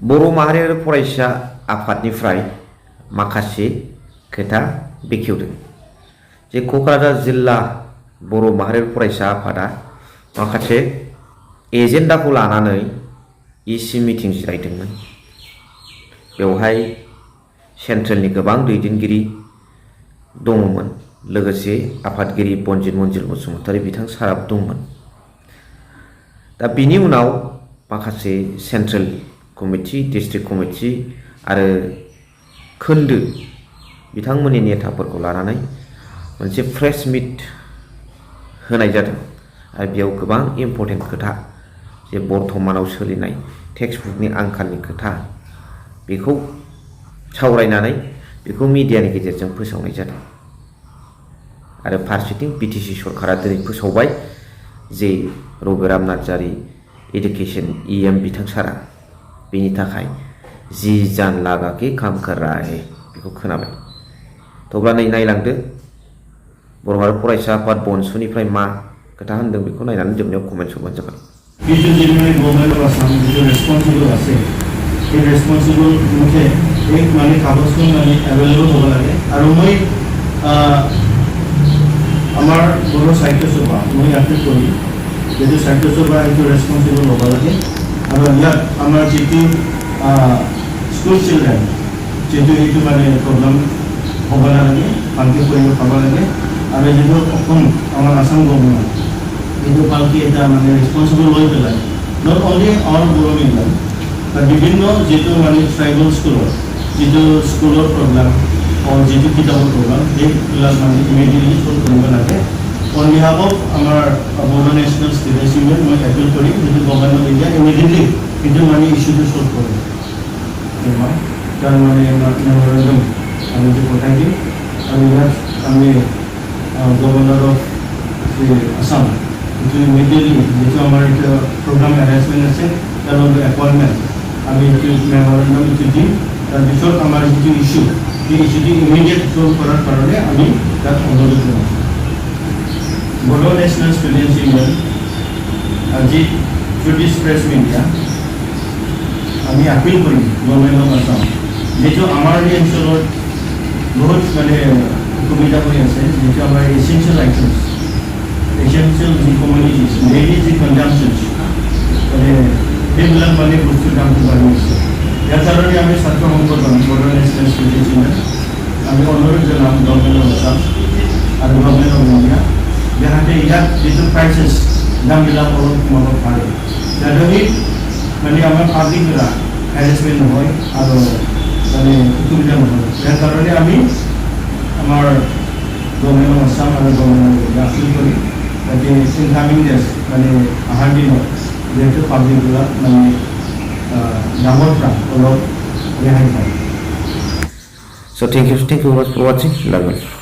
बर' माहारियारि फरायसा आफादनिफ्राय माखासे खोथा बेखेवदों जे क'क्राझार जिल्ला बर' माहारियारि फरायसा आफादा माखासे एजेन्डाखौ लानानै इसि मिटिं जिरायदोंमोन। बेवहाय सेन्ट्रेलनि गोबां दैदेनगिरि दङमोन, लोगोसे आफादगिरि बनजित मन्जिल बसुमतारी बिथां साराबो दंमोन। दा बिनि उनाव माखासे सेन्ट्रेल कमिटि, डिस्ट्रिक्ट कमिटि आरो खोन्दो बिथांमोननि नेताफोरखौ लानानै मोनसे प्रेस मिट होनाय जादों आरो बेयाव गोबां इम्पर्टेन्ट खोथा जे बर्तमानाव सोलिनाय टेक्सटबुकनि आंखालनि खोथा बेखौ सावरायनानै बेखौ मिडियानि गेजेरजों फोसावनाय जादों। आरो फारसेथिं बिटिसि सरकारा दिनै फोसावबाय जे रबिराम नार्जारी एडुकेशन EM बिथां सारा बेनि थाखाय जी जान लागा के काम कर रहा है बेखौ खोनाबाय। थेवब्ला नै नायलांदो बर' माहारियारि फरायसा आफाद बनसुनिफ्राय मा खोथा होनदों बेखौ नायनानै जोबनायाव कमेन्ट हरबानो जाबाय। কিছু যেগুলো গভর্নমেন্ট অফ আসাম যেটো রেসপন্সিবল আছে এই রেসপন্সিবল মতে এক মানে কাগজখন মানে এভেইলেবল হ'ব লাগে। আৰু মই আমাৰ বড়ো সাহিত্য সভা মই ইয়াতে কৰি যেটো সাহিত্য সভা এইটো ৰেসপন্সিবল হ'ব লাগে। আৰু ইয়াত আমাৰ যেটো স্কুল চিলড্ৰেন যেটো এইটো মানে প্ৰব্লেম হ'ব নালাগে, ভালকৈ কৰিব পাব লাগে। আৰু যেটো অসম আমাৰ আসাম গভৰ্ণমেণ্ট itu palki এটা মানে রেসপন্সিবল লৈ পেলাই নট অনলি অল বড়ো মিডিয়াম বাট বিভিন্ন যেটো মানে ট্রাইবেল স্কুলৰ প্ৰগ্ৰাম যেটো কিতাপৰ প্ৰগ্ৰাম সেইবিলাক মানে ইমিডিয়েটলি সলভ কৰিব লাগে। অন বিহাফ অফ আমাৰ বড়ো নেশ্যনেল ষ্টুডেণ্টছ ইউনিয়ন মই এপিল কৰিম যিটো গভৰ্ণমেণ্ট অফ ইণ্ডিয়া ইমিডিয়েটলি কিন্তু মানে ইছ্যুটো সলভ কৰে। তাৰ মানে মেমৰেণ্ডাম আমি পঠাই দিম আৰু ইয়াত আমি গভৰ্ণৰ অফ আসাম जो इमिडिएटली जो हमारे प्रोग्राम अरेंजमेंट আছে তার মধ্যে অ্যাপয়েন্টমেন্ট আমি মেমোরেন্ডাম দিই। তারপর আমার যে ইস্যু এই ইস্যুটি ইমিডিয়েট সলভ করার কারণে আমি তার অনুরোধ করব। বড়ো ন্যাশনাল স্টুডেন্টস ইউনিয়ন আজি ব্রিটিশ প্রেস মিডিয়া আমি আপিল করি গভর্নমেন্ট অফ আসাম যেটো আমার এই অঞ্চলত বহুত মানে অসুবিধা হৈ আছে, যেটো আমাৰ essential items essential commodities, daily consumptions, সেইবিলাক মানে বস্তুৰ দামটো বাঢ়ি আছে। ইয়াৰ কাৰণে আমি ছাত্ৰ সংগঠন বড়ো নেশ্যনেল ষ্টুডেণ্টছ ইউনিয়ন আমি অনুৰোধ জনাম গভৰ্ণমেণ্ট অফ আসাম আৰু গভৰ্ণমেণ্ট অফ ইণ্ডিয়া যাতে ইয়াত যিটো প্ৰাইচেছ দামবিলাক অলপ কমাব পাৰে, যাতে মানে আমাৰ পাব্লিকৰা হ্যাৰাসমেন্ট নহয় আৰু মানে অসুবিধা নহয়। ইয়াৰ কাৰণে আমি আমাৰ গভৰ্ণমেণ্ট অফ আসাম আৰু গভৰ্ণমেণ্ট অফ ইণ্ডিয়া আপিল কৰি যাতে ইনকামিং ডেজ মানে অহাৰ দিনত যিহেতু পাব্লিকবিলাক মানে দামৰ পৰা অলপ ৰেহাই পায়। So thank you very much for watching. Love you.